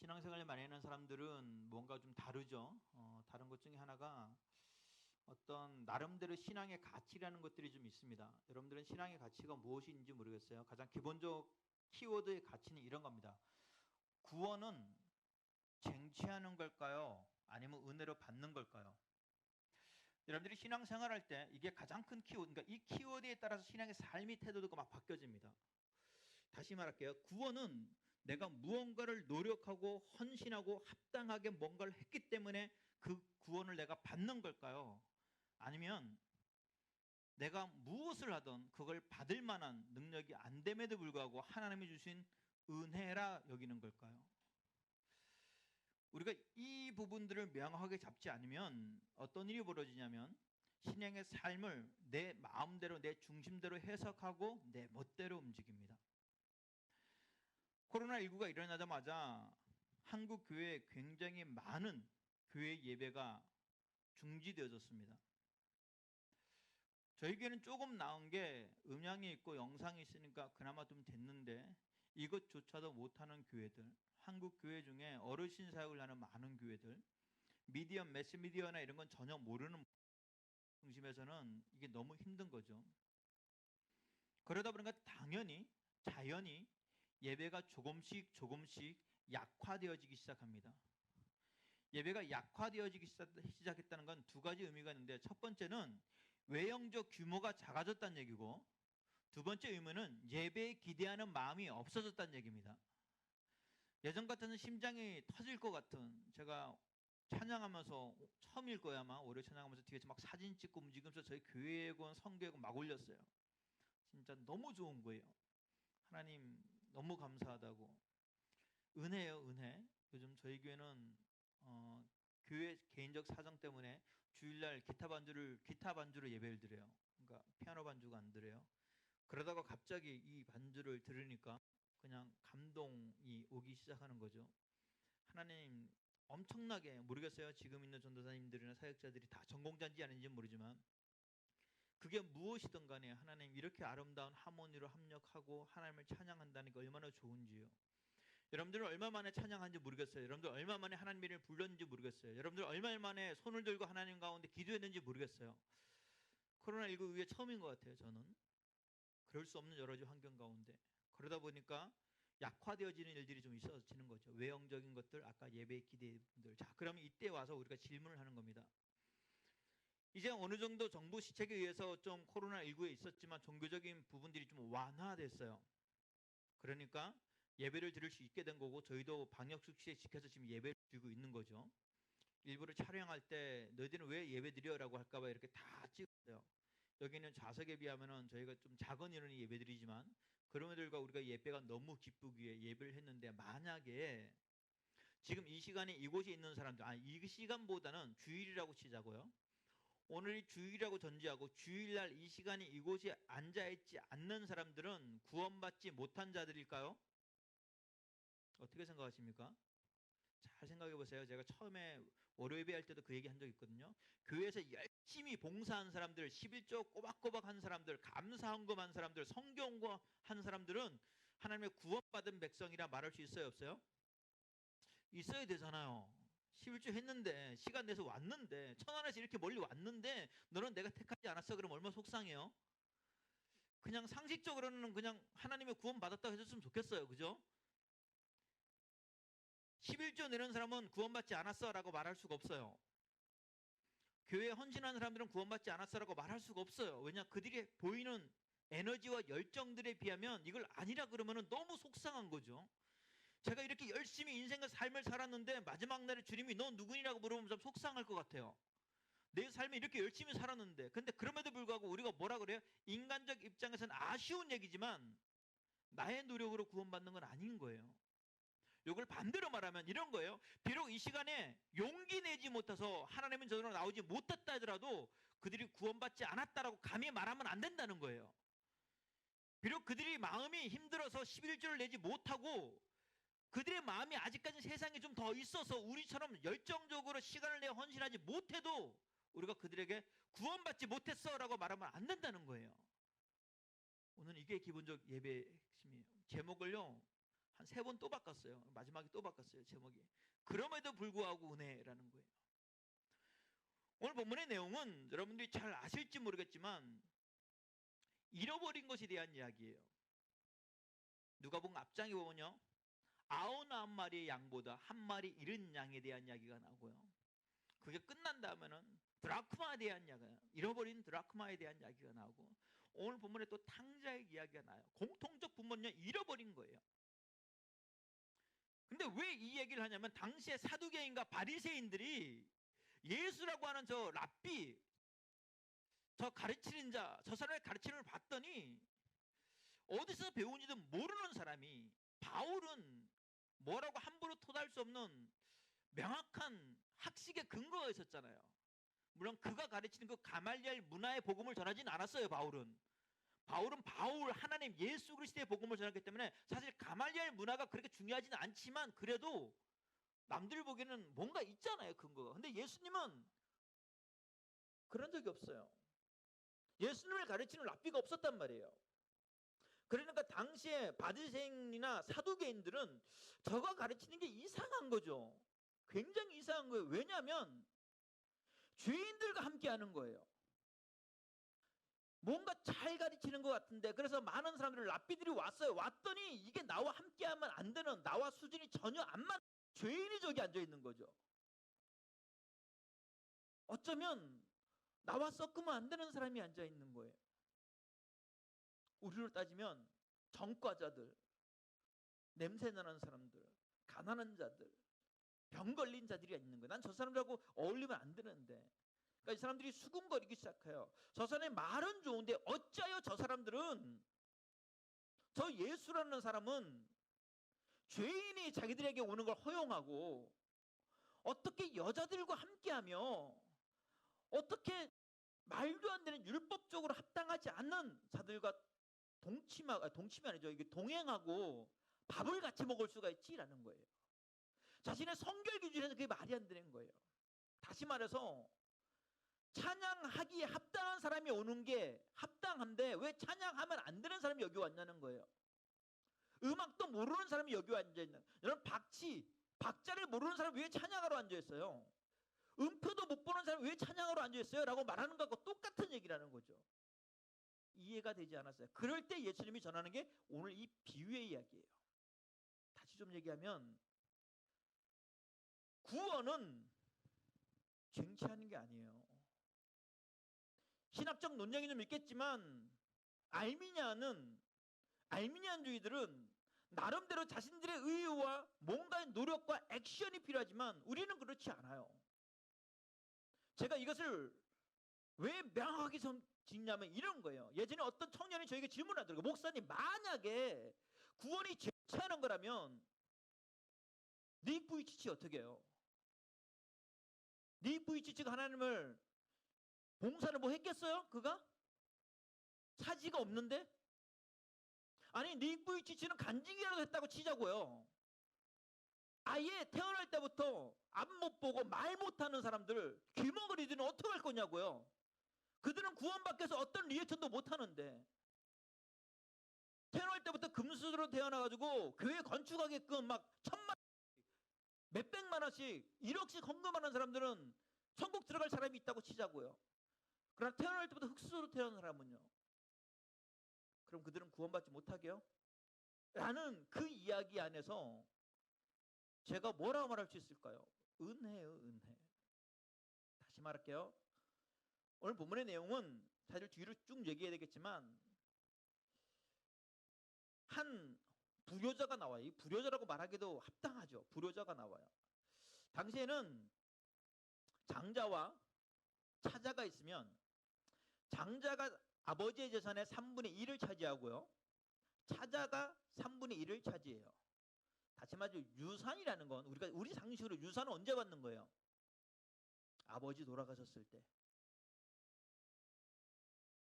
신앙생활을 많이 하는 사람들은 뭔가 좀 다르죠. 다른 것 중에 하나가 어떤 나름대로 신앙의 가치라는 것들이 좀 있습니다. 여러분들은 신앙의 가치가 무엇인지 모르겠어요. 가장 기본적 키워드의 가치는 이런 겁니다. 구원은 쟁취하는 걸까요? 아니면 은혜로 받는 걸까요? 여러분들이 신앙생활할 때 이게 가장 큰 키워드, 그러니까 이 키워드에 따라서 신앙의 삶의 태도도 막 바뀌어집니다. 다시 말할게요. 구원은 내가 무언가를 노력하고 헌신하고 합당하게 뭔가를 했기 때문에 그 구원을 내가 받는 걸까요? 아니면 내가 무엇을 하든 그걸 받을 만한 능력이 안 됨에도 불구하고 하나님이 주신 은혜라 여기는 걸까요? 우리가 이 부분들을 명확하게 잡지 않으면 어떤 일이 벌어지냐면 신앙의 삶을 내 마음대로 내 중심대로 해석하고 내 멋대로 움직입니다. 코로나19가 일어나자마자 한국 교회에 굉장히 많은 교회 예배가 중지되어졌습니다. 저희 교회는 조금 나은 게 음향이 있고 영상이 있으니까 그나마 좀 됐는데 이것조차도 못하는 교회들, 한국 교회 중에 어르신 사역을 하는 많은 교회들, 미디어, 매스미디어나 이런 건 전혀 모르는 중심에서는 이게 너무 힘든 거죠. 그러다 보니까 당연히 자연히 예배가 조금씩 약화되어지기 시작합니다. 예배가 약화되어지기 시작했다는 건 두 가지 의미가 있는데, 첫 번째는 외형적 규모가 작아졌다는 얘기고, 두 번째 의미는 예배에 기대하는 마음이 없어졌다는 얘기입니다. 예전 같아는 심장이 터질 것 같은, 제가 찬양하면서 처음일 거야 아마, 올해 찬양하면서 뒤에서 막 사진 찍고 움직이면서 저희 교회군 성교회군 막 올렸어요. 진짜 너무 좋은 거예요. 하나님 너무 감사하다고. 은혜예요, 은혜. 요즘 저희 교회는 교회 개인적 사정 때문에 주일날 기타 반주로 예배를 드려요. 그러니까 피아노 반주가 안 드려요. 그러다가 갑자기 이 반주를 들으니까 그냥 감동이 오기 시작하는 거죠. 하나님 엄청나게, 모르겠어요. 지금 있는 전도사님들이나 사역자들이 다 전공자인지 아닌지는 모르지만 그게 무엇이든 간에 하나님 이렇게 아름다운 하모니로 합력하고 하나님을 찬양한다는 게 얼마나 좋은지요. 여러분들은 얼마 만에 찬양한지 모르겠어요. 여러분들 얼마 만에 하나님 이름을 불렀는지 모르겠어요. 여러분들 얼마 만에 손을 들고 하나님 가운데 기도했는지 모르겠어요. 코로나19 이후에 처음인 것 같아요. 저는 그럴 수 없는 여러 가지 환경 가운데 그러다 보니까 약화되어지는 일들이 좀 있어지는 거죠. 외형적인 것들, 아까 예배 기대분들. 자, 그러면 이때 와서 우리가 질문을 하는 겁니다. 이제 어느 정도 정부 시책에 의해서 좀 코로나19에 있었지만 종교적인 부분들이 좀 완화됐어요. 그러니까 예배를 드릴 수 있게 된 거고, 저희도 방역 수칙에 지켜서 지금 예배를 드리고 있는 거죠. 일부러 촬영할 때 너희들은 왜 예배 드려라고 할까봐 이렇게 다 찍었어요. 여기는 좌석에 비하면은 저희가 좀 작은 인원이 예배 드리지만 그럼에도 불구하고 우리가 예배가 너무 기쁘기에 예배를 했는데, 만약에 지금 이 시간에 이곳에 있는 사람들, 이 시간보다는 주일이라고 치자고요. 오늘이 주일이라고 전제하고 주일날 이 시간에 이곳에 앉아있지 않는 사람들은 구원받지 못한 자들일까요? 어떻게 생각하십니까? 잘 생각해 보세요. 제가 처음에 월요 예배할 때도 그 얘기 한 적 있거든요. 교회에서 열심히 봉사한 사람들, 11조 꼬박꼬박 한 사람들, 감사헌금한 사람들, 성경한 사람들은 하나님의 구원받은 백성이라 말할 수 있어요, 없어요? 있어야 되잖아요. 11조 했는데, 시간 내서 왔는데, 천안에서 이렇게 멀리 왔는데 너는 내가 택하지 않았어. 그럼 얼마나 속상해요? 그냥 상식적으로는 그냥 하나님의 구원 받았다고 해줬으면 좋겠어요. 그죠? 11조 내는 사람은 구원받지 않았어 라고 말할 수가 없어요. 교회에 헌신하는 사람들은 구원받지 않았어 라고 말할 수가 없어요. 왜냐? 그들이 보이는 에너지와 열정들에 비하면 이걸 아니라 그러면 너무 속상한 거죠. 제가 이렇게 열심히 인생과 삶을 살았는데 마지막 날에 주님이 너 누구니라고 물어보면 좀 속상할 것 같아요. 내 삶에 이렇게 열심히 살았는데. 근데 그럼에도 불구하고 우리가 뭐라 그래요? 인간적 입장에서는 아쉬운 얘기지만 나의 노력으로 구원받는 건 아닌 거예요. 이걸 반대로 말하면 이런 거예요. 비록 이 시간에 용기 내지 못해서 하나님은 저들로 나오지 못했다 하더라도 그들이 구원받지 않았다라고 감히 말하면 안 된다는 거예요. 비록 그들이 마음이 힘들어서 11조를 내지 못하고 그들의 마음이 아직까지 세상에 좀 더 있어서 우리처럼 열정적으로 시간을 내 헌신하지 못해도 우리가 그들에게 구원받지 못했어 라고 말하면 안 된다는 거예요. 오늘 이게 기본적 예배의 핵심이에요. 제목을요, 한 3번 또 바꿨어요. 마지막에 또 바꿨어요. 제목이. 그럼에도 불구하고 은혜라는 거예요. 오늘 본문의 내용은 여러분들이 잘 아실지 모르겠지만 잃어버린 것에 대한 이야기예요. 누가복음 앞장에 보면요, 99마리의 양보다 한 마리 잃은 양에 대한 이야기가 나오고요, 그게 끝난 다음에는 드라크마에 대한 이야기가, 잃어버린 드라크마에 대한 이야기가 나오고, 오늘 본문에 또 탕자의 이야기가 나요. 공통적 부분은요, 잃어버린 거예요. 근데 왜 이 얘기를 하냐면, 당시에 사두개인과 바리새인들이 예수라고 하는 저 랍비, 저 가르치는 자, 저 사람의 가르침을 봤더니 어디서 배운지도 모르는 사람이, 바울은 뭐라고 함부로 토달할 수 없는 명확한 학식의 근거가 있었잖아요. 물론 그가 가르치는 그 가말리엘 문화의 복음을 전하진 않았어요. 바울은 바울 하나님 예수 그리스도의 복음을 전했기 때문에 사실 가말리엘 문화가 그렇게 중요하지는 않지만, 그래도 남들 보기에는 뭔가 있잖아요, 근거가. 근데 예수님은 그런 적이 없어요. 예수님을 가르치는 랍비가 없었단 말이에요. 그러니까 당시에 바리새인이나 사두개인들은 저가 가르치는 게 이상한 거죠. 굉장히 이상한 거예요. 왜냐하면 죄인들과 함께 하는 거예요. 뭔가 잘 가르치는 것 같은데, 그래서 많은 사람들이, 랍비들이 왔더니 이게 나와 함께하면 안 되는, 나와 수준이 전혀 안 맞는 죄인이 저기 앉아 있는 거죠. 어쩌면 나와 섞으면 안 되는 사람이 앉아 있는 거예요. 우리로 따지면 전과자들, 냄새나는 사람들, 가난한 자들, 병 걸린 자들이 있는 거예요. 난 저 사람들하고 어울리면 안 되는데. 그러니까 이 사람들이 수군거리기 시작해요. 저 사람의 말은 좋은데 어찌하여 저 사람들은, 저 예수라는 사람은 죄인이 자기들에게 오는 걸 허용하고, 어떻게 여자들과 함께하며, 어떻게 말도 안 되는 율법적으로 합당하지 않는 자들과 동침이 아니죠. 이게 동행하고 밥을 같이 먹을 수가 있지라는 거예요. 자신의 성결 기준에서 그게 말이 안 되는 거예요. 다시 말해서 찬양하기에 합당한 사람이 오는 게 합당한데, 왜 찬양하면 안 되는 사람이 여기 왔냐는 거예요. 음악도 모르는 사람이 여기 앉아있는, 여러분 박자를 모르는 사람이 왜 찬양하러 앉아있어요? 음표도 못 보는 사람이 왜 찬양하러 앉아있어요? 라고 말하는 것과 똑같은 얘기라는 거죠. 이해가 되지 않았어요. 그럴 때 예수님이 전하는 게 오늘 이 비유의 이야기예요. 다시 좀 얘기하면, 구원은 쟁취하는 게 아니에요. 신학적 논쟁이 좀 있겠지만, 알미니안주의들은 나름대로 자신들의 의의와 뭔가의 노력과 액션이 필요하지만, 우리는 그렇지 않아요. 제가 이것을 왜 명확하게 짓냐면 이런 거예요. 예전에 어떤 청년이 저에게 질문하더라고요. 목사님, 만약에 구원이 쟁취하는 거라면 닉 부이치치 어떻게 해요? 닉 부이치치가 하나님을 봉사를 뭐 했겠어요? 그가? 사지가 없는데? 아니, 닉 부이치치는 간직이라도 했다고 치자고요. 아예 태어날 때부터 앞 못 보고 말 못하는 사람들, 귀머거리들은 어떻게 할 거냐고요. 그들은 구원받기 위해서 어떤 리액션도 못하는데, 태어날 때부터 금수저로 태어나가지고 교회 건축하게끔 막 1,000만, 몇백만 원씩, 1억씩 헌금하는 사람들은 천국 들어갈 사람이 있다고 치자고요. 그러나 태어날 때부터 흙수저로 태어난 사람은요, 그럼 그들은 구원받지 못하게요? 라는 그 이야기 안에서 제가 뭐라고 말할 수 있을까요? 은혜예요, 은혜. 다시 말할게요. 오늘 본문의 내용은 사실 뒤로 쭉 얘기해야 되겠지만, 한 불효자가 나와요. 이 불효자라고 말하기도 합당하죠. 불효자가 나와요. 당시에는 장자와 차자가 있으면, 장자가 아버지의 재산의 3분의 1을 차지하고요, 차자가 3분의 1을 차지해요. 다시 말해서 유산이라는 건, 우리 상식으로 유산은 언제 받는 거예요? 아버지 돌아가셨을 때.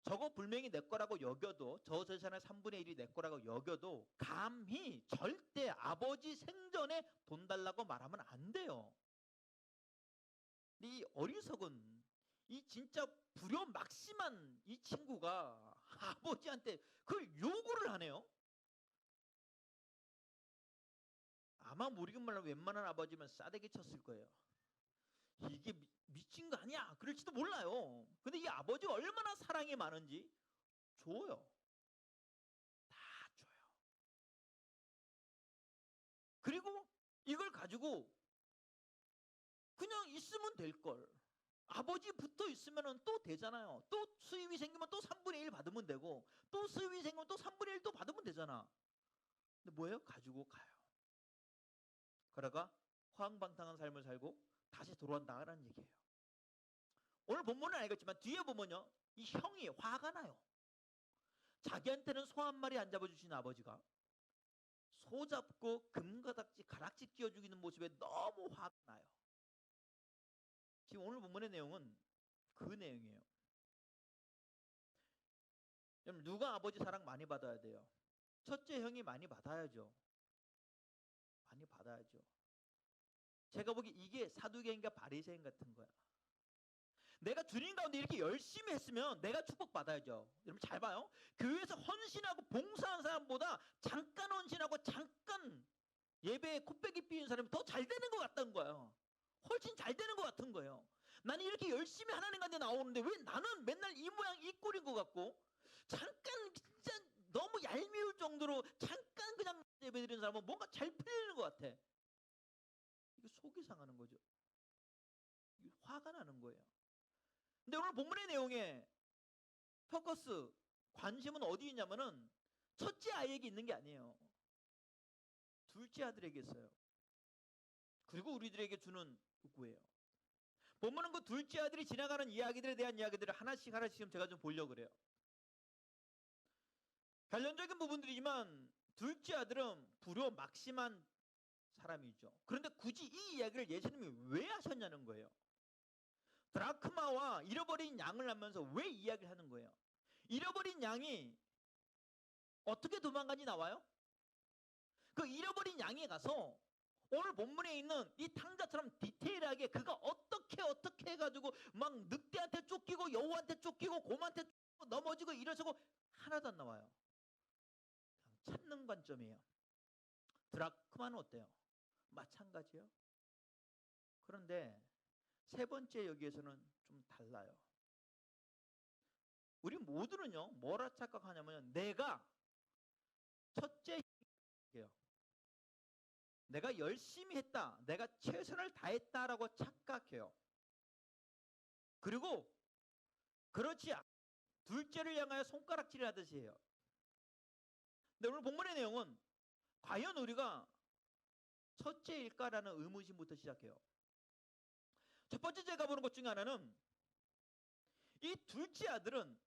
저거 분명히 내 거라고 여겨도, 저 재산의 3분의 1이 내 거라고 여겨도 감히 절대 아버지 생전에 돈 달라고 말하면 안 돼요. 이 어리석은, 이 진짜 불효막심한 이 친구가 아버지한테 그걸 요구를 하네요. 아마 모르긴 말로 웬만한 아버지면 싸대기 쳤을 거예요. 이게 미친 거 아니야? 그럴지도 몰라요. 근데 이 아버지가 얼마나 사랑이 많은지 줘요. 다 줘요. 그리고 이걸 가지고 그냥 있으면 될 걸. 아버지 붙어 있으면 또 되잖아요. 또 수입이 생기면 또 3분의 1 받으면 되고, 또 수입이 생기면 또 3분의 1 또 받으면 되잖아. 근데 뭐예요? 가지고 가요. 그러다가 허황방탕한 삶을 살고 다시 돌아온다는 얘기예요. 오늘 본문은 알겠지만 뒤에 보면요, 이 형이 화가 나요. 자기한테는 소 한 마리 안 잡아주신 아버지가 소 잡고 금가닥지 가락지 끼워 죽이는 모습에 너무 화가 나요. 지금 오늘 본문의 내용은 그 내용이에요. 여러분, 누가 아버지 사랑 많이 받아야 돼요? 첫째 형이 많이 받아야죠. 많이 받아야죠. 제가 보기 이게 사두개인가 바리새인 같은 거야. 내가 주님 가운데 이렇게 열심히 했으면 내가 축복받아야죠. 여러분 잘 봐요. 교회에서 헌신하고 봉사한 사람보다 잠깐 헌신하고 잠깐 예배에 코빼기 삐는 사람이 더 잘 되는 것 같다는 거예요. 훨씬 잘 되는 것 같은 거예요. 나는 이렇게 열심히 하나님 가운데 나오는데 왜 나는 맨날 이 모양 이 꼴인 것 같고, 잠깐 진짜 너무 얄미울 정도로 잠깐 그냥 예배 드리는 사람은 뭔가 잘 풀리는 것 같아. 이게 속이 상하는 거죠. 이게 화가 나는 거예요. 근데 오늘 본문의 내용에 포커스, 관심은 어디 있냐면은 첫째 아이에게 있는 게 아니에요. 둘째 아들에게 있어요. 그리고 우리들에게 주는 요구예요. 본문은 그 둘째 아들이 지나가는 이야기들에 대한 이야기들을 하나씩 지금 제가 좀 보려고 그래요. 결론적인 부분들이지만 둘째 아들은 불효 막심한 사람이죠. 그런데 굳이 이 이야기를 예수님이 왜 하셨냐는 거예요. 드라크마와 잃어버린 양을 하면서 왜 이야기를 하는 거예요? 잃어버린 양이 어떻게 도망간지 나와요? 그 잃어버린 양이 가서 오늘 본문에 있는 이 탕자처럼 디테일하게 그가 어떻게 해가지고 막 늑대한테 쫓기고 여우한테 쫓기고 곰한테 쫓기고 넘어지고 이러시고 하나도 안 나와요. 그냥 찾는 관점이에요. 드라크마는 어때요? 마찬가지예요. 그런데 세 번째 여기에서는 좀 달라요. 우리 모두는요, 뭐라 착각하냐면 내가 첫째 이에요. 내가 열심히 했다, 내가 최선을 다했다라고 착각해요. 그리고 그렇지 둘째를 향하여 손가락질을 하듯이 해요. 근데 오늘 본문의 내용은 과연 우리가 첫째일까라는 의문심부터 시작해요. 첫 번째 제가 보는 것 중에 하나는 이 둘째 아들은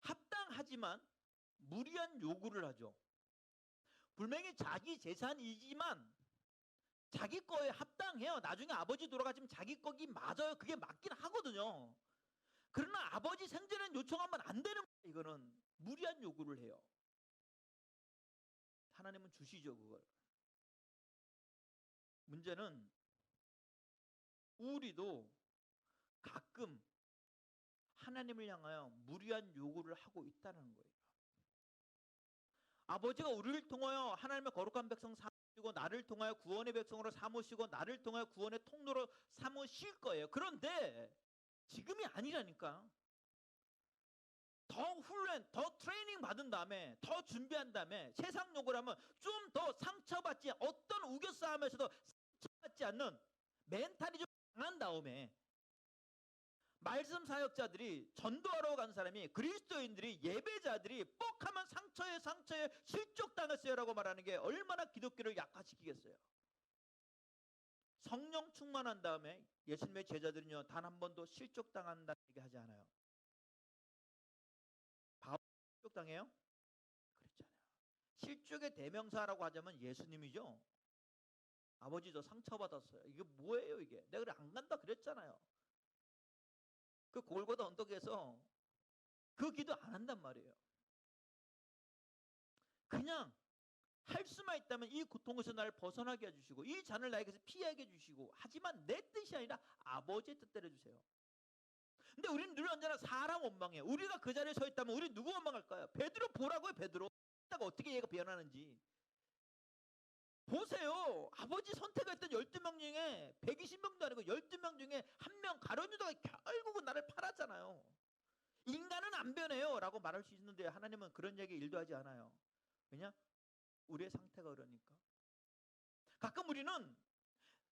합당하지만 무리한 요구를 하죠. 분명히 자기 재산이지만 자기 거에 합당해요. 나중에 아버지 돌아가시면 자기 거기 맞아요. 그게 맞긴 하거든요. 그러나 아버지 생전엔 요청하면 안 되는 거예요. 이거는 무리한 요구를 해요. 하나님은 주시죠, 그걸. 문제는 우리도 가끔 하나님을 향하여 무리한 요구를 하고 있다는 거예요. 아버지가 우리를 통하여 하나님의 거룩한 백성 삼으시고 나를 통하여 구원의 백성으로 삼으시고 나를 통하여 구원의 통로로 삼으실 거예요. 그런데 지금이 아니라니까. 더 훈련, 더 트레이닝 받은 다음에, 더 준비한 다음에 세상 요구를 하면 좀 더 상처받지, 어떤 우겨싸움에서도 상처받지 않는 멘탈이 좀 강한 다음에, 말씀 사역자들이, 전도하러 간 사람이, 그리스도인들이, 예배자들이 뻑하면 상처에 실족당했어요라고 말하는 게 얼마나 기독교를 약화시키겠어요. 성령 충만한 다음에 예수님의 제자들은요, 단 한 번도 실족당한다는 얘기 하지 않아요. 바울 실족당해요? 그랬잖아요. 실족의 대명사라고 하자면 예수님이죠. 아버지 저 상처받았어요. 이게 뭐예요 이게? 내가 그래 안 간다 그랬잖아요. 그 골고다 언덕에서 그 기도 안 한단 말이에요. 그냥 할 수만 있다면 이 고통에서 나를 벗어나게 해주시고 이 잔을 나에게서 피하게 해주시고, 하지만 내 뜻이 아니라 아버지의 뜻대로 해주세요. 근데 우리는 늘 언제나 사람 원망해요. 우리가 그 자리에 서 있다면 우리 누구 원망할까요? 베드로 보라고요. 베드로. 어떻게 얘가 변하는지. 보세요. 아버지 선택했던 12명 중에 120명도 아니고 12명 중에 한 명 가룟 유다가 결국은 나를 팔았잖아요. 인간은 안 변해요 라고 말할 수 있는데 하나님은 그런 얘기 일도 하지 않아요. 왜냐? 우리의 상태가 그러니까. 가끔 우리는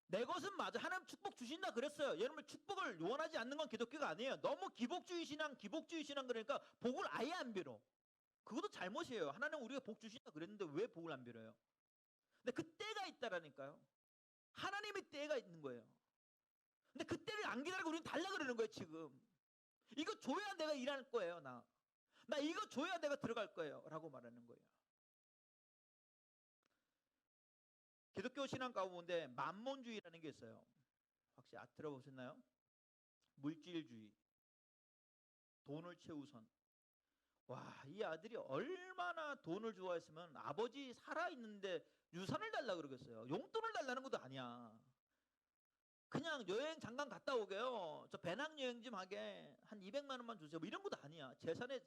내 것은 맞아. 하나님 축복 주신다 그랬어요. 여러분 축복을 원하지 않는 건 기독교가 아니에요. 너무 기복주의 신앙 그러니까 복을 아예 안 빌어. 그것도 잘못이에요. 하나님 우리가 복 주신다 그랬는데 왜 복을 안 빌어요? 근데 그 때가 있다라니까요. 하나님의 때가 있는 거예요. 근데 그 때를 안 기다리고 우리는 달라 그러는 거예요 지금. 이거 줘야 내가 일할 거예요. 나 이거 줘야 내가 들어갈 거예요 라고 말하는 거예요. 기독교 신앙 가운데 만몬주의라는 게 있어요. 혹시 들어보셨나요? 물질주의, 돈을 최우선. 와, 이 아들이 얼마나 돈을 좋아했으면 아버지 살아있는데 유산을 달라 그러겠어요. 용돈을 달라는 것도 아니야. 그냥 여행 잠깐 갔다 오게요. 저 배낭여행 좀 하게 한 200만 원만 주세요. 뭐 이런 것도 아니야. 재산의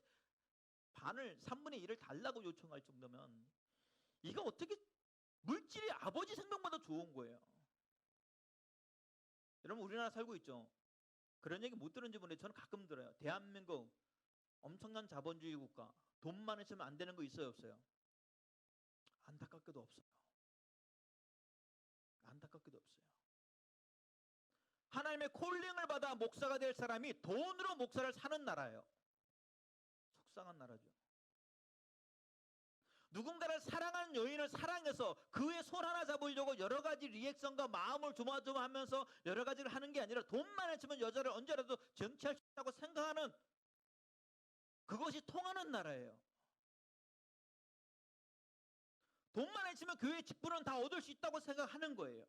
반을 3분의 1을 달라고 요청할 정도면 이거 어떻게 물질이 아버지 생명보다 좋은 거예요. 여러분 우리나라 살고 있죠. 그런 얘기 못 들은지 모르는데 저는 가끔 들어요. 대한민국 엄청난 자본주의 국가, 돈만 있으면 안 되는 거 있어요 없어요? 안타깝게도 없어요. 안타깝게도 없어요. 하나님의 콜링을 받아 목사가 될 사람이 돈으로 목사를 사는 나라예요. 속상한 나라죠. 누군가를 사랑하는 여인을 사랑해서 그의 손 하나 잡으려고 여러 가지 리액션과 마음을 조마조마하면서 여러 가지를 하는 게 아니라 돈만 있으면 여자를 언제라도 정치할 수 있다고 생각하는 그것이 통하는 나라예요. 돈만 있으면 교회 직분은 다 얻을 수 있다고 생각하는 거예요.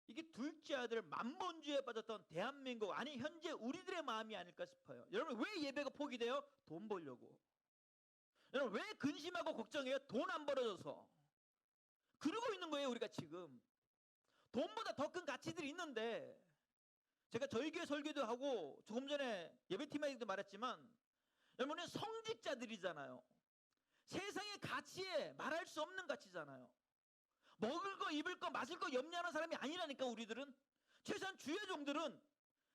이게 둘째 아들 만본주의에 빠졌던 대한민국, 아니 현재 우리들의 마음이 아닐까 싶어요. 여러분 왜 예배가 포기돼요? 돈 벌려고. 여러분 왜 근심하고 걱정해요? 돈 안 벌어져서. 그러고 있는 거예요 우리가 지금. 돈보다 더 큰 가치들이 있는데, 제가 저희 교회 설교도 하고 조금 전에 예배팀에도 말했지만 여러분은 성직자들이잖아요. 세상의 가치에 말할 수 없는 가치잖아요. 먹을 거 입을 거 마실 거 염려하는 사람이 아니라니까. 우리들은 최소한 주의 종들은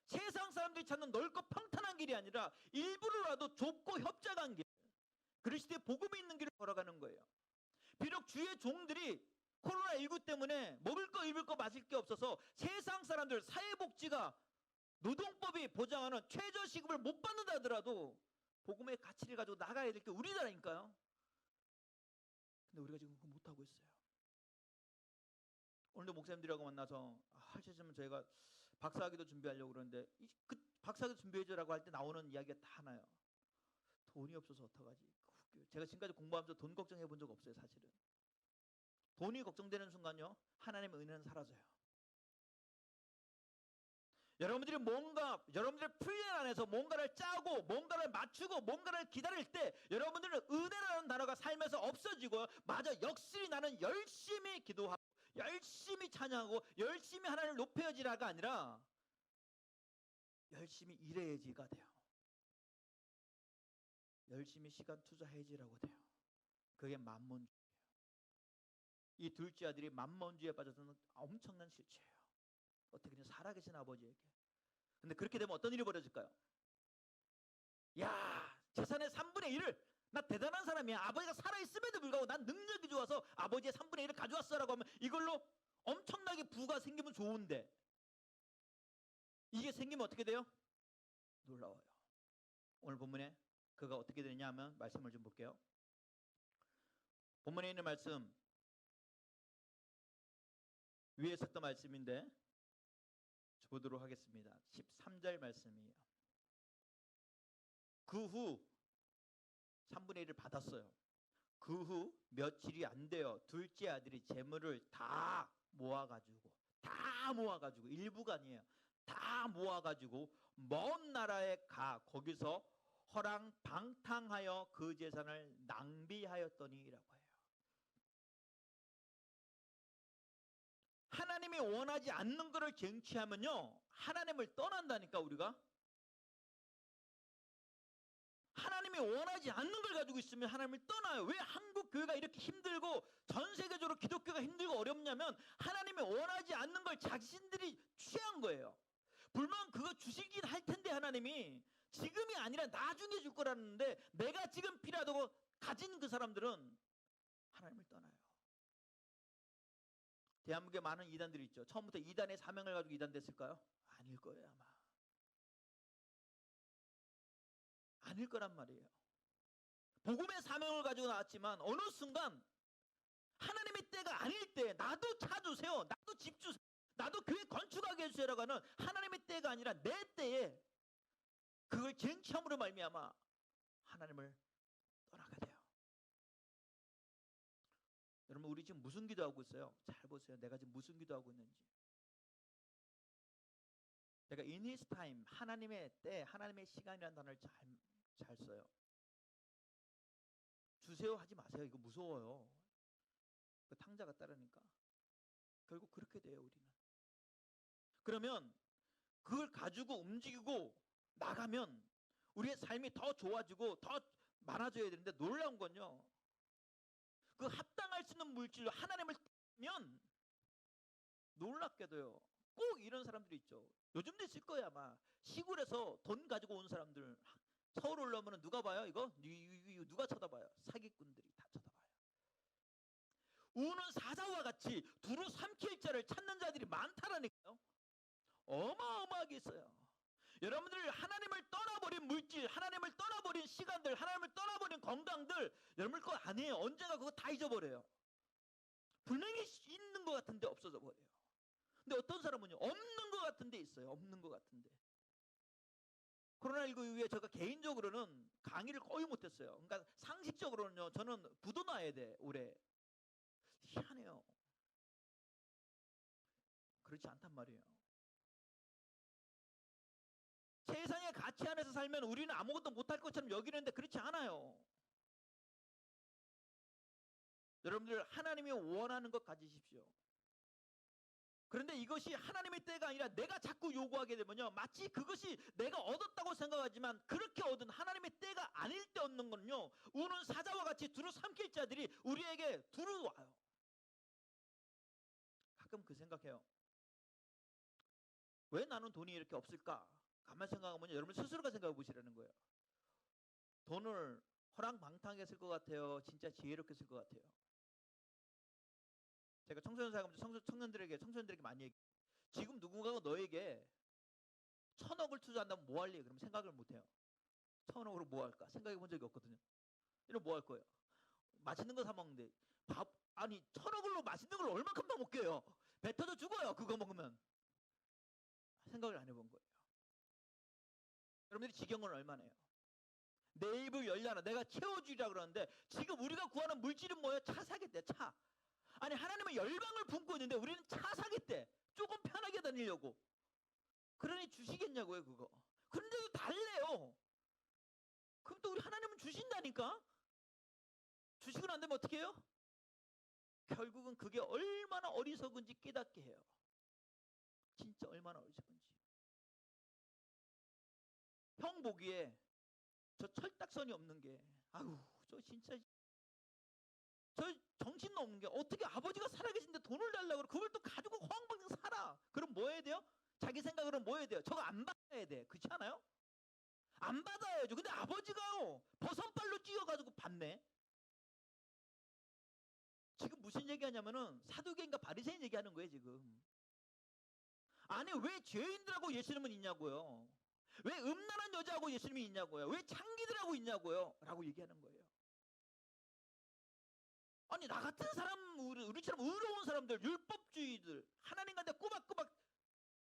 세상 사람들이 찾는 넓고 평탄한 길이 아니라 일부러라도 좁고 협착한 길, 그리스도의 복음이 있는 길을 걸어가는 거예요. 비록 주의 종들이 코로나19 때문에 먹을 거 입을 거 마실 게 없어서 세상 사람들 사회복지가 노동법이 보장하는 최저시급을 못 받는다 하더라도 복음의 가치를 가지고 나가야 될 게 우리나라니까요. 근데 우리가 지금 그거 못하고 있어요. 오늘도 목사님들하고 만나서 할 수 있으면 저희가 박사학위도 준비하려고 그러는데 그 박사학위 준비해줘라고 할 때 나오는 이야기가 다 하나요. 돈이 없어서 어떡하지? 제가 지금까지 공부하면서 돈 걱정해 본 적 없어요 사실은. 돈이 걱정되는 순간요 하나님의 은혜는 사라져요. 여러분들이 여러분들의 플랜 안에서 뭔가를 짜고 뭔가를 맞추고 뭔가를 기다릴 때 여러분들은 은혜라는 단어가 삶에서 없어지고, 맞아, 역시 나는 열심히 기도하고 열심히 찬양하고 열심히 하나님을 높여야지라가 아니라 열심히 일해야지가 돼요. 열심히 시간 투자해야지라고 돼요. 그게 만몬주의예요. 이 둘째 아들이 만몬주의에 빠져서는 엄청난 실체예요. 어떻게든 살아계신 아버지에게. 근데 그렇게 되면 어떤 일이 벌어질까요? 야, 재산의 3분의 1을, 나 대단한 사람이야, 아버지가 살아있음에도 불구하고 난 능력이 좋아서 아버지의 3분의 1을 가져왔어라고 하면 이걸로 엄청나게 부가 생기면 좋은데, 이게 생기면 어떻게 돼요? 놀라워요. 오늘 본문에 그가 어떻게 되느냐 하면 말씀을 좀 볼게요. 본문에 있는 말씀 위에 썼던 말씀인데 보도록 하겠습니다. 13절 말씀이에요. 그 후 3분의 1을 받았어요. 그 후 며칠이 안 돼요. 둘째 아들이 재물을 다 모아가지고 일부가 아니에요. 다 모아가지고 먼 나라에 거기서 허랑방탕하여 그 재산을 낭비하였더니라고 해요. 하나님이 원하지 않는 것을 쟁취하면요 하나님을 떠난다니까. 우리가 하나님이 하나님이 원하지 않는 걸 가지고 있으면 하나님을 떠나요. 왜 한국 교회가 이렇게 힘들고 전 세계적으로 기독교가 힘들고 어렵냐면 하나님이 원하지 않는 걸 자신들이 취한 거예요. 물론 그거 주시긴 할 텐데 하나님이 지금이 아니라 나중에 줄 거라는데 내가 지금 필요하다고 가진 그 사람들은 하나님을 떠나요. 대한민국에 많은 이단들이 있죠. 처음부터 이단의 사명을 가지고 이단 됐을까요? 아닐 거예요 아마. 아닐 거란 말이에요. 복음의 사명을 가지고 나왔지만 어느 순간 하나님의 때가 아닐 때 나도 차 주세요. 나도 집 주세요. 나도 교회 건축하게 해주세요라고 하는 하나님의 때가 아니라 내 때에 그걸 쟁취함으로 말미암아 하나님을 떠나게 돼요. 여러분 우리 지금 무슨 기도하고 있어요? 잘 보세요. 내가 지금 무슨 기도하고 있는지. 내가 in his time, 하나님의 때, 하나님의 시간이라는 단어를 잘 써요. 주세요 하지 마세요. 이거 무서워요. 그 탕자가 따르니까. 결국 그렇게 돼요 우리는. 그러면 그걸 가지고 움직이고 나가면 우리의 삶이 더 좋아지고 더 많아져야 되는데 놀라운 건요. 그 합당할 수 있는 물질로 하나님을 따르면 놀랍게도요. 꼭 이런 사람들이 있죠. 요즘도 있을 거야 아마. 시골에서 돈 가지고 온 사람들 서울 올라오면 누가 봐요 이거? 누가 쳐다봐요? 사기꾼들이 다 쳐다봐요. 우는 사자와 같이 두루 삼킬 자를 찾는 자들이 많다라니까요. 어마어마하게 있어요. 여러분들 하나님을 떠나버린 물질, 하나님을 떠나버린 시간들, 하나님을 떠나버린 건강들 여러분 거 아니에요. 언젠가 그거 다 잊어버려요. 분명히 있는 것 같은데 없어져 버려요. 근데 어떤 사람은요 없는 것 같은데 있어요. 없는 것 같은데. 코로나19 이후에 제가 개인적으로는 강의를 거의 못했어요. 그러니까 상식적으로는요 저는 부도 나야 돼 올해. 희한해요. 그렇지 않단 말이에요. 세상의 가치 안에서 살면 우리는 아무것도 못할 것처럼 여기는데 그렇지 않아요. 여러분들 하나님이 원하는 것 가지십시오. 그런데 이것이 하나님의 때가 아니라 내가 자꾸 요구하게 되면요 마치 그것이 내가 얻었다고 생각하지만 그렇게 얻은 하나님의 때가 아닐 때 얻는 건요 우는 사자와 같이 두루 삼킬 자들이 우리에게 두루 와요. 가끔 그 생각해요. 왜 나는 돈이 이렇게 없을까? 가만 생각하면 여러분 스스로가 생각해 보시라는 거예요. 돈을 허랑방탕하게 쓸 것 같아요? 진짜 지혜롭게 쓸 것 같아요? 제가 청소년 사역하면서 청소년들에게 많이 얘기해요. 지금 누군가가 너에게 1,000억을 투자한다면 뭐 할래? 그러면 생각을 못해요. 1,000억으로 뭐 할까? 생각해 본 적이 없거든요. 이러면 뭐 할 거예요? 맛있는 거 사 먹는데 아니 1,000억으로 맛있는 걸 얼마큼 더 먹게요? 배 터져 죽어요. 그거 먹으면. 생각을 안 해본 거예요. 여러분들이 지경은 얼마나 해요? 내 입을 열려나 내가 채워주리라 그러는데 지금 우리가 구하는 물질은 뭐예요? 차 사겠대. 차. 아니 하나님은 열방을 품고 있는데 우리는 차 사겠대. 조금 편하게 다니려고. 그러니 주시겠냐고요 그거. 그런데도 달래요. 그럼 또 우리 하나님은 주신다니까. 주시고 난 다음에 어떻게 해요? 결국은 그게 얼마나 어리석은지 깨닫게 해요. 진짜 얼마나 어리석은지. 형 보기에 저 철딱선이 없는 게 아유 저 진짜 저 정신 없는 게 어떻게 아버지가 살아계신데 돈을 달라고 그래. 그걸 또 가지고 호황방정 살아. 그럼 뭐 해야 돼요? 자기 생각으로는 뭐 해야 돼요? 저거 안 받아야 돼. 그렇지 않아요? 안 받아야죠. 근데 아버지가요 버선발로 찧어가지고 받네. 지금 무슨 얘기하냐면은 사두개인가 바리새인 얘기하는 거예요 지금. 아니 왜 죄인들하고 예수님은 있냐고요. 왜 음란한 여자하고 예수님이 있냐고요. 왜 창기들하고 있냐고요. 라고 얘기하는 거예요. 아니 나 같은 사람 우리처럼 의로운 사람들 율법주의들 하나님한테 꼬박꼬박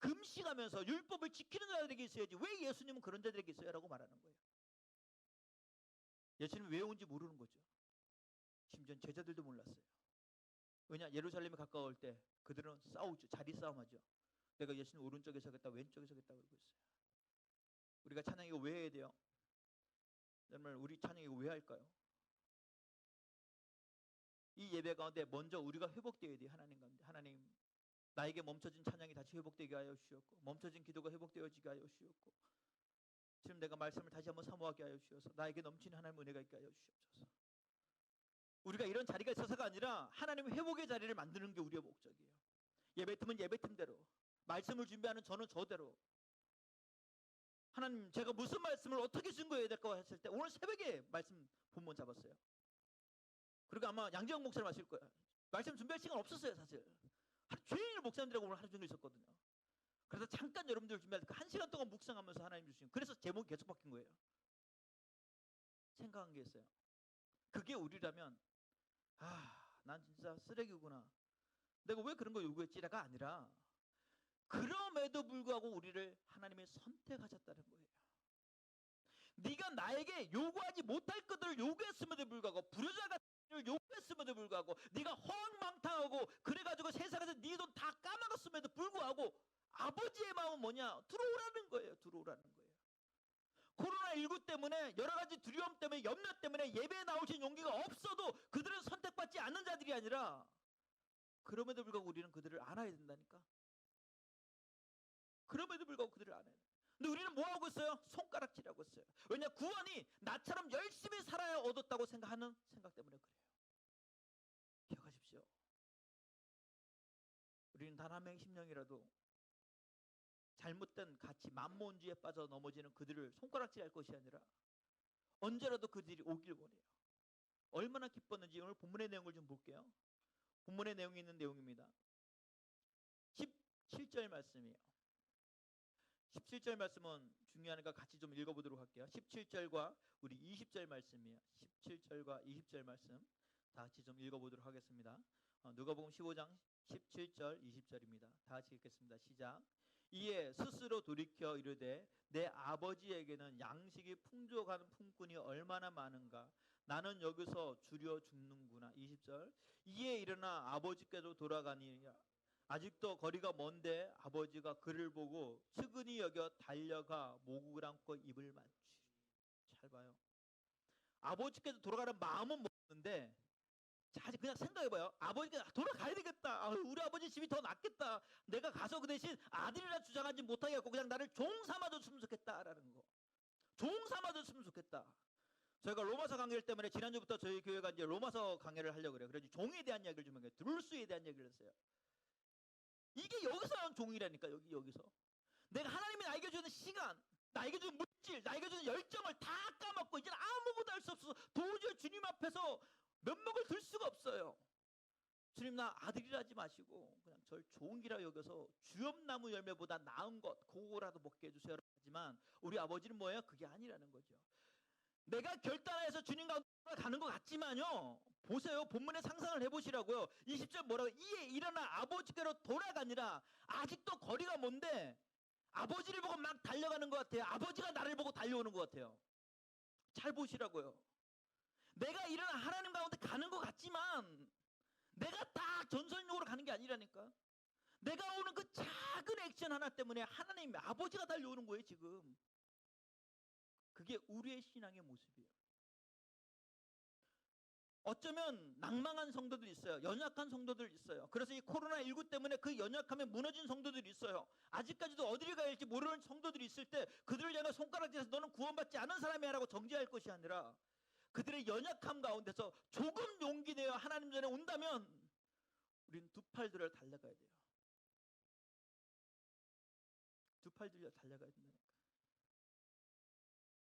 금식하면서 율법을 지키는 자들에게 있어야지 왜 예수님은 그런 자들에게 있어요? 라고 말하는 거예요. 예수님이 왜 온지 모르는 거죠. 심지어 제자들도 몰랐어요. 왜냐 예루살렘에 가까울 때 그들은 싸우죠. 자리 싸움하죠. 내가 예수님 오른쪽에 서겠다 왼쪽에 서겠다 그러고 있어요. 우리가 찬양 이거 왜 해야 돼요? 정말 우리 찬양 이거 왜 할까요? 이 예배 가운데 먼저 우리가 회복되어야 돼요. 하나님 가운데. 하나님 나에게 멈춰진 찬양이 다시 회복되게 하여 주시옵고 멈춰진 기도가 회복되어지게 하여 주시옵고 지금 내가 말씀을 다시 한번 사모하게 하여 주셔서 나에게 넘치는 하나님의 은혜가 있게 하여 주시옵소서. 우리가 이런 자리가 있어서가 아니라 하나님의 회복의 자리를 만드는 게 우리의 목적이에요. 예배팀은 예배팀대로, 말씀을 준비하는 저는 저대로, 하나님 제가 무슨 말씀을 어떻게 증거해야 될까 했을 때 오늘 새벽에 말씀 본문 잡았어요. 그리고 아마 양지영 목사님 하실 거예요. 말씀 준비할 시간 없었어요. 사실 하루 종일 목사님들하고 오늘 하루 종일 있었거든요. 그래서 잠깐 여러분들 준비할 때 1시간 동안 묵상하면서 하나님 주신, 그래서 제목이 계속 바뀐 거예요. 생각한 게 있어요. 그게 우리라면 난 진짜 쓰레기구나, 내가 왜 그런 거 요구했지가 아니라 그럼에도 불구하고 우리를 하나님이 선택하셨다는 거예요. 네가 나에게 요구하지 못할 것들을 요구했음에도 불구하고, 부르자가 요구했음에도 불구하고, 네가 허황망탕하고 그래가지고 세상에서 네 돈 다 까먹었음에도 불구하고 아버지의 마음은 뭐냐? 들어오라는 거예요. 들어오라는 거예요. 코로나19 때문에 여러 가지 두려움 때문에 염려 때문에 예배에 나오신 용기가 없어도 그들은 선택받지 않는 자들이 아니라, 그럼에도 불구하고 우리는 그들을 안아야 된다니까. 그럼에도 불구하고 그들을 안아야 돼. 근데 우리는 뭐 하고 있어요? 손가락질하고 있어요. 왜냐? 구원이 나처럼 열심히 살아야 얻었다고 생각하는 생각 때문에 그래요. 기억하십시오. 우리는 단 한 명의 심령이라도 잘못된 가치, 만몬주의에 빠져 넘어지는 그들을 손가락질할 것이 아니라 언제라도 그들이 오길 원해요. 얼마나 기뻤는지 오늘 본문의 내용을 좀 볼게요. 본문의 내용이 있는 내용입니다. 17절 말씀이에요. 17절 말씀은 중요하니까 같이 좀 읽어보도록 할게요. 17절과 우리 20절 말씀이에요. 17절과 20절 말씀 다 같이 좀 읽어보도록 하겠습니다. 누가복음 15장 17절 20절입니다. 다 같이 읽겠습니다. 시작. 이에 스스로 돌이켜 이르되 내 아버지에게는 양식이 풍족한 품꾼이 얼마나 많은가, 나는 여기서 주려 죽는구나. 20절. 이에 일어나 아버지께로 돌아가니라. 아직도 거리가 먼데 아버지가 그를 보고 측은히 여겨 달려가 목을 안고 입을 맞추리. 잘 봐요. 아버지께서 돌아가는 마음은 먹는데, 자, 그냥 생각해봐요. 아버지가 돌아가야 되겠다. 우리 아버지 집이 더 낫겠다. 내가 가서 그 대신 아들이라 주장하지 못하게 하고 그냥 나를 종 삼아줬으면 좋겠다라는 거. 종 삼아줬으면 좋겠다. 저희가 로마서 강의를 때문에 지난주부터 저희 교회가 이제 로마서 강의를 하려고 그래요. 그래서 종에 대한 이야기를 좀 해요. 드룰수에 대한 얘기를 했어요. 이게 여기서 나온 종이라니까. 여기서 내가 하나님이 나에게 주는 시간, 나에게 주는 물질, 나에게 주는 열정을 다 까먹고 이제는 아무것도 할 수 없어서 도저히 주님 앞에서 면목을 들 수가 없어요. 주님, 나 아들이라 하지 마시고 그냥 절 종이라 여겨서 주엽나무 열매보다 나은 것 그거라도 먹게 해주세요 하지만 우리 아버지는 뭐예요? 그게 아니라는 거죠. 내가 결단해서 주님 가운데 가는 것 같지만요, 보세요. 본문의 상상을 해보시라고요. 20절 뭐라고? 이에 일어나 아버지께로 돌아가니라. 아직도 거리가 먼데 아버지를 보고 막 달려가는 것 같아요. 아버지가 나를 보고 달려오는 것 같아요. 잘 보시라고요. 내가 일어나 하나님 가운데 가는 것 같지만 내가 딱 전선용으로 가는 게 아니라니까. 내가 오는 그 작은 액션 하나 때문에 하나님 아버지가 달려오는 거예요 지금. 그게 우리의 신앙의 모습이에요. 어쩌면 낭망한 성도들이 있어요. 연약한 성도들 있어요. 그래서 이 코로나19 때문에 그 연약함에 무너진 성도들이 있어요. 아직까지도 어디를 가야 할지 모르는 성도들이 있을 때 그들을 향해 손가락질해서 너는 구원받지 않은 사람이야 라고 정죄할 것이 아니라, 그들의 연약함 가운데서 조금 용기 내어 하나님 전에 온다면 우리는 두 팔 들어 달려가야 돼요. 두 팔 들려 달려가야 된다니까.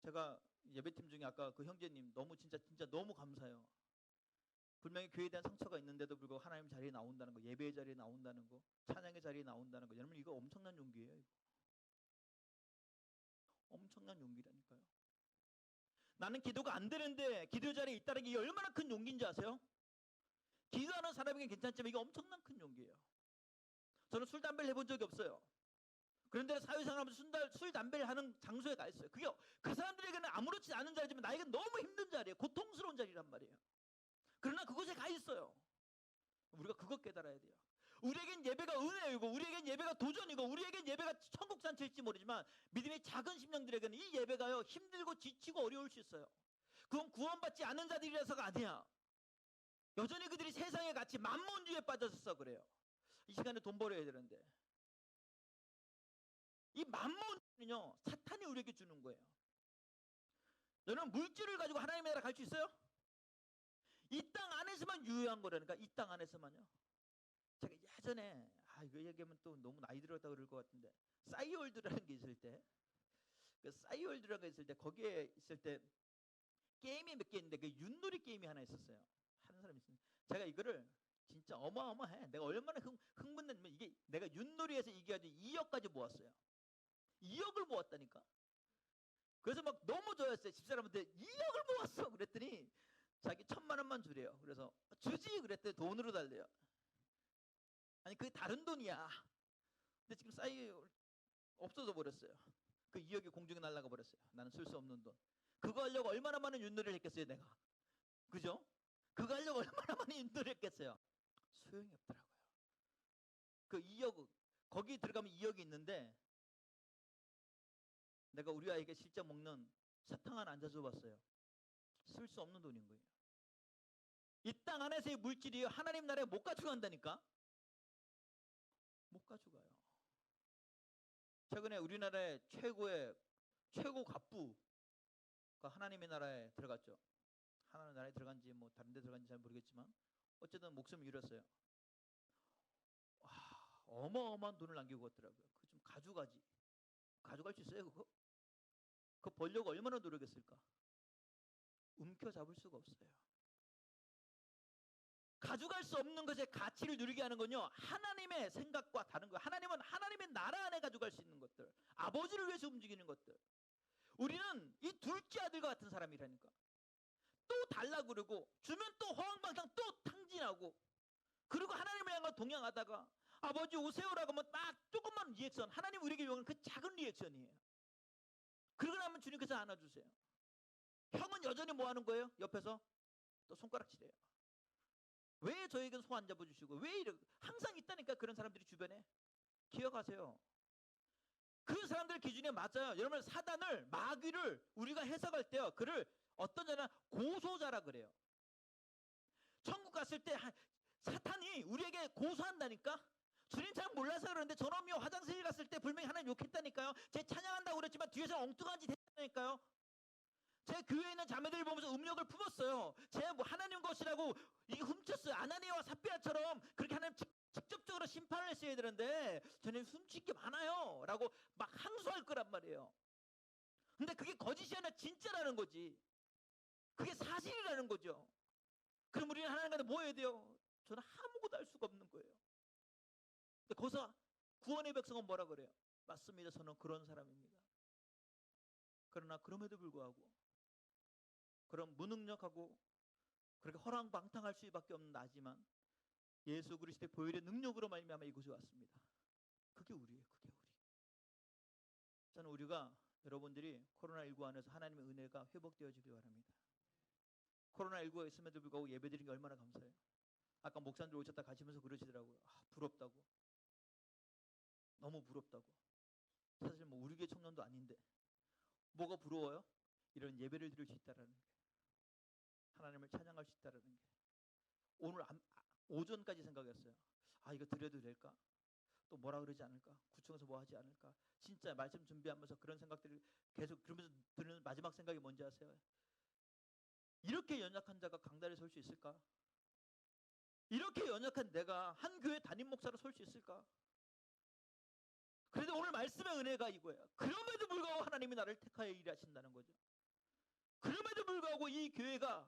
제가 예배팀 중에 아까 그 형제님 너무 진짜 너무 감사해요. 분명히 교회에 대한 상처가 있는데도 불구하고 하나님 자리에 나온다는 거, 예배의 자리에 나온다는 거, 찬양의 자리에 나온다는 거, 여러분 이거 엄청난 용기예요. 이거 엄청난 용기라니까요. 나는 기도가 안 되는데 기도 자리에 있다는 게 얼마나 큰 용기인지 아세요? 기도하는 사람에게 괜찮지만 이게 엄청난 큰 용기예요. 저는 술 담배를 해본 적이 없어요. 그런데 사회생활하면서 술 담배를 하는 장소에 가 있어요. 그게 그 사람들에게는 아무렇지 않은 자리지만 나에게는 너무 힘든 자리예요. 고통스러운 자리란 말이에요. 그러나 그곳에 가 있어요. 우리가 그것 깨달아야 돼요. 우리에겐 예배가 은혜이고 우리에겐 예배가 도전이고 우리에겐 예배가 천국잔치일지 모르지만 믿음의 작은 심령들에게는 이 예배가요 힘들고 지치고 어려울 수 있어요. 그건 구원받지 않은 자들이라서가 아니야. 여전히 그들이 세상의 가치 만몬주의에 빠져서 그래요. 이 시간에 돈 벌어야 되는데 이 만몬주의는요 사탄이 우리에게 주는 거예요. 너는 물질을 가지고 하나님의 나라 갈 수 있어요? 이 땅 안에서만 유효한 거라니까. 이 땅 안에서만요. 제가 예전에 이거 얘기하면 또 너무 나이 들었다 그럴 것 같은데 싸이월드라는 게 있을 때, 그 싸이월드라는 게 있을 때 거기에 있을 때 게임이 몇 개 있는데 그 윷놀이 게임이 하나 있었어요. 하는 사람이 있어요. 제가 이거를 진짜 어마어마해. 내가 얼마나 흥분했냐면 이게 내가 윷놀이에서 이겨가지고 2억까지 모았어요. 2억을 모았다니까. 그래서 막 너무 좋아했어요. 집사람한테 2억을 모았어. 그랬더니 자기 1,000만 원만 주래요. 그래서 주지 그랬더니 돈으로 달래요. 아니 그게 다른 돈이야. 근데 지금 싸이 없어져 버렸어요. 그 2억이 공중에 날아가 버렸어요. 나는 쓸 수 없는 돈. 그거 하려고 얼마나 많은 윷놀이를 했겠어요, 내가. 그죠? 그거 하려고 얼마나 많은 윷놀이를 했겠어요. 소용이 없더라고요. 그 2억, 거기 들어가면 2억이 있는데 내가 우리 아이에게 실제 먹는 사탕 하나 안 사줘봤어요. 쓸 수 없는 돈인 거예요. 이 땅 안에서의 물질이 하나님 나라에 못 가져간다니까. 못 가져가요. 최근에 우리나라의 최고 갑부가 하나님의 나라에 들어갔죠. 하나님의 나라에 들어간지 뭐 다른 데 들어간지 잘 모르겠지만 어쨌든 목숨을 잃었어요. 와, 어마어마한 돈을 남기고 갔더라고요. 그거 좀 가져가지. 가져갈 수 있어요, 그거? 그거 벌려고 얼마나 노력했을까? 움켜잡을 수가 없어요. 가져갈 수 없는 것의 가치를 누리게 하는 건요, 하나님의 생각과 다른 거예요. 하나님은 하나님의 나라 안에 가져갈 수 있는 것들, 아버지를 위해서 움직이는 것들. 우리는 이 둘째 아들과 같은 사람이라니까. 또 달라 그러고 주면 또 허황방탕 또 탕진하고, 그리고 하나님을 향해 동행하다가 아버지 오세요라고 하면 딱 조금만 리액션, 하나님 우리에게 요구하는 그 작은 리액션이에요. 그러고 나면 주님께서 안아주세요. 형은 여전히 뭐 하는 거예요? 옆에서 또 손가락질해요. 왜 저에게는 손 안 잡아주시고, 왜 이래? 항상 있다니까 그런 사람들이 주변에. 기억하세요. 그 사람들 기준에 맞아요. 여러분, 사단을, 마귀를 우리가 해석할 때요, 그를 어떤 자는 고소자라 그래요. 천국 갔을 때 사탄이 우리에게 고소한다니까. 주님 잘 몰라서 그러는데 저놈이 화장실 갔을 때 분명히 하나님 욕했다니까요. 제 찬양한다고 그랬지만 뒤에서 엉뚱한 짓 했다니까요. 제 교회에 있는 자매들 보면서 음욕을 품었어요. 제 뭐 하나님 것이라고 이게 훔쳤어요. 아나니아와 삽비라처럼 그렇게 하나님 직접적으로 심판을 했어야 되는데 저는 훔친 게 많아요 라고 막 항소할 거란 말이에요. 근데 그게 거짓이 아니라 진짜라는 거지. 그게 사실이라는 거죠. 그럼 우리는 하나님한테 뭐 해야 돼요? 저는 아무것도 할 수가 없는 거예요. 근데 거기서 구원의 백성은 뭐라 그래요? 맞습니다. 저는 그런 사람입니다. 그러나 그럼에도 불구하고 그런 무능력하고 그렇게 허랑방탕할 수밖에 없는 나지만 예수 그리스도의 보혈의 능력으로 말미암아 이곳에 왔습니다. 그게 우리예요. 그게 우리. 저는 우리가 여러분들이 코로나19 안에서 하나님의 은혜가 회복되어지길 바랍니다. 코로나19가 있음에도 불구하고 예배드린 게 얼마나 감사해요. 아까 목사님들 오셨다 가시면서 그러시더라고요. 부럽다고. 너무 부럽다고. 사실 뭐 우리 교회 청년도 아닌데 뭐가 부러워요? 이런 예배를 드릴 수 있다라는 게, 하나님을 찬양할 수 있다라는 게. 오늘 오전까지 생각했어요. 이거 드려도 될까? 또 뭐라 그러지 않을까? 구청에서 뭐 하지 않을까? 진짜 말씀 준비하면서 그런 생각들을 계속 그러면서 드는 마지막 생각이 뭔지 아세요? 이렇게 연약한 자가 강단에 설 수 있을까? 이렇게 연약한 내가 한 교회 담임 목사로 설 수 있을까? 그래도 오늘 말씀의 은혜가 이거예요. 그럼에도 불구하고 하나님이 나를 택하여 일하신다는 거죠. 그럼에도 불구하고 이 교회가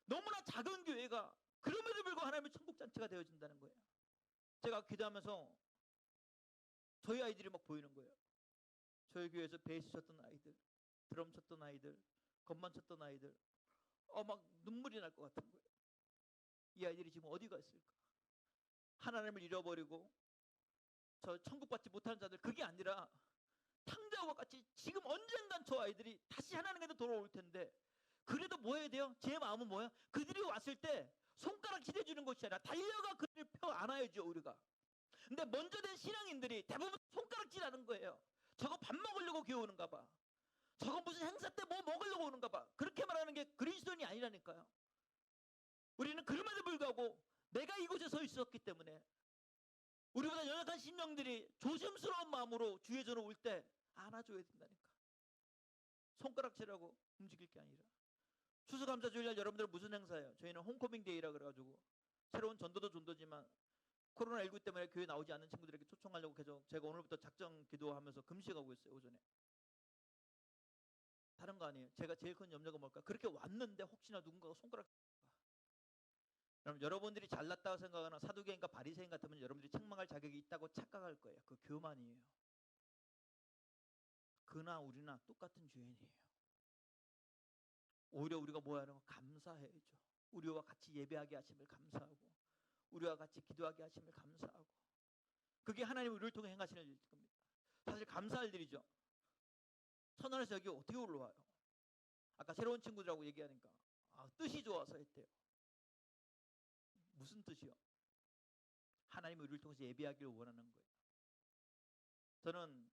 너무나 작은 교회가 그럼에도 불구하고 하나님의 천국잔치가 되어진다는 거예요. 제가 기도하면서 저희 아이들이 막 보이는 거예요. 저희 교회에서 베이스 쳤던 아이들, 드럼 쳤던 아이들, 건반 쳤던 아이들, 막 눈물이 날 것 같은 거예요. 이 아이들이 지금 어디가 있을까? 하나님을 잃어버리고 저 천국 받지 못하는 자들, 그게 아니라 탕자와 같이 지금 언젠간 저 아이들이 다시 하나님께로 돌아올 텐데, 그래도 뭐 해야 돼요? 제 마음은 뭐야? 그들이 왔을 때 손가락 칠해주는 것이 아니라 달려가 그들을 펴 안아야죠, 우리가. 근데 먼저 된 신앙인들이 대부분 손가락질하는 거예요. 저거 밥 먹으려고 기어오는가 봐. 저거 무슨 행사 때 뭐 먹으려고 오는가 봐. 그렇게 말하는 게 그리스도인이 아니라니까요. 우리는 그럼에도 불구하고 내가 이곳에 서 있었기 때문에 우리보다 연약한 심령들이 조심스러운 마음으로 주의 전에 올 때 안아줘야 된다니까. 손가락질하고 움직일 게 아니라. 추수감사 주일날 여러분들은 무슨 행사예요? 저희는 홈커밍 데이라 그래가지고 새로운 전도도 전도지만 코로나19 때문에 교회 나오지 않는 친구들에게 초청하려고 계속 제가 오늘부터 작정 기도하면서 금식하고 있어요. 오전에. 다른 거 아니에요. 제가 제일 큰 염려가 뭘까? 그렇게 왔는데 혹시나 누군가가 손가락 그럼 여러분들이 잘났다고 생각하는 사두개인가 바리새인 같으면 여러분들이 책망할 자격이 있다고 착각할 거예요. 그 교만이에요. 그나 우리나 똑같은 죄인이에요. 오히려 우리가 뭐 하는 거 감사해야죠. 우리와 같이 예배하게 하심을 감사하고 우리와 같이 기도하게 하심을 감사하고 그게 하나님 우리를 통해 행하시는 일일 겁니다. 사실 감사할 일이죠. 천안에서 여기 어떻게 올라와요? 아까 새로운 친구들하고 얘기하니까 뜻이 좋아서 했대요. 무슨 뜻이요? 하나님이 우리를 통해서 예배하기를 원하는 거예요. 저는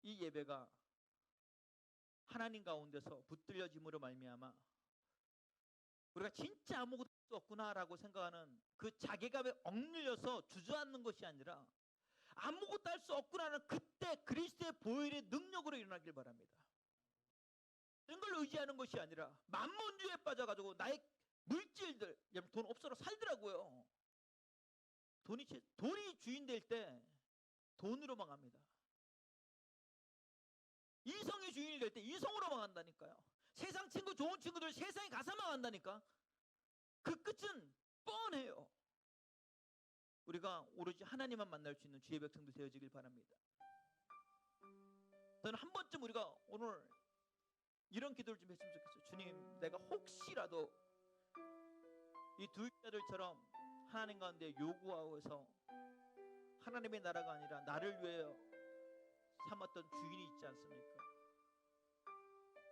이 예배가 하나님 가운데서 붙들려짐으로 말미암아 우리가 진짜 아무것도 할 수 없구나라고 생각하는 그 자괴감에 억눌려서 주저앉는 것이 아니라 아무것도 할 수 없구나는 그때 그리스도의 보혈의 능력으로 일어나길 바랍니다. 이런 걸 의지하는 것이 아니라 만몬주의에 빠져가지고 나의 물질들, 돈 없어도 살더라고요. 돈이 주인 될 때 돈으로 망합니다. 이성이 주인이 될 때 이성으로 망한다니까요. 세상 친구, 좋은 친구들 세상에 가서 망한다니까. 그 끝은 뻔해요. 우리가 오로지 하나님만 만날 수 있는 주의 백성들 되어지길 바랍니다. 저는 한 번쯤 우리가 오늘 이런 기도를 좀 했으면 좋겠어요. 주님, 내가 혹시라도 이 두 자들처럼 하나님 가운데 요구하고서 하나님의 나라가 아니라 나를 위해 삼았던 주인이 있지 않습니까?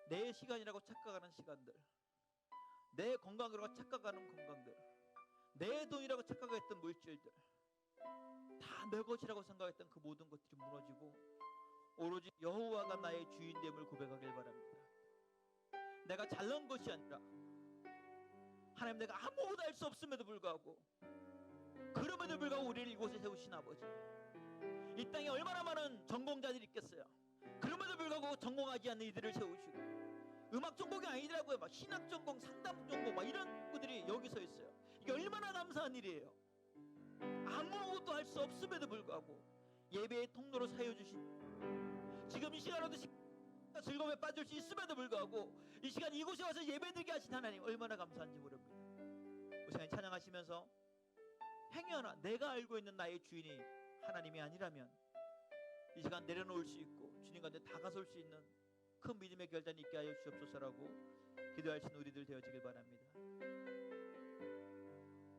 내 시간이라고 착각하는 시간들, 내 건강이라고 착각하는 건강들, 내 돈이라고 착각했던 물질들, 다 내 것이라고 생각했던 그 모든 것들이 무너지고 오로지 여호와가 나의 주인됨을 고백하길 바랍니다. 내가 잘난 것이 아니라 하나님, 내가 아무것도 할 수 없음에도 불구하고 그럼에도 불구하고 우리를 이곳에 세우신 아버지, 이 땅에 얼마나 많은 전공자들이 있겠어요. 그럼에도 불구하고 전공하지 않는 이들을 세우시고 음악 전공이 아니더라고요. 막 신학 전공, 상담 전공 막 이런 분들이 여기 서 있어요. 이게 얼마나 감사한 일이에요. 아무것도 할 수 없음에도 불구하고 예배의 통로로 사여 주신, 지금 이 시간에도 즐거움에 빠질 수 있음에도 불구하고 이 시간 이곳에 와서 예배드리게 하신 하나님 얼마나 감사한지 모릅니다. 이 시간 찬양하시면서 행여나 내가 알고 있는 나의 주인이 하나님이 아니라면 이 시간 내려놓을 수 있고 주님 가운데 다가설 수 있는 큰 믿음의 결단이 있게 하여 주옵소서라고 기도하시는 우리들 되어지길 바랍니다.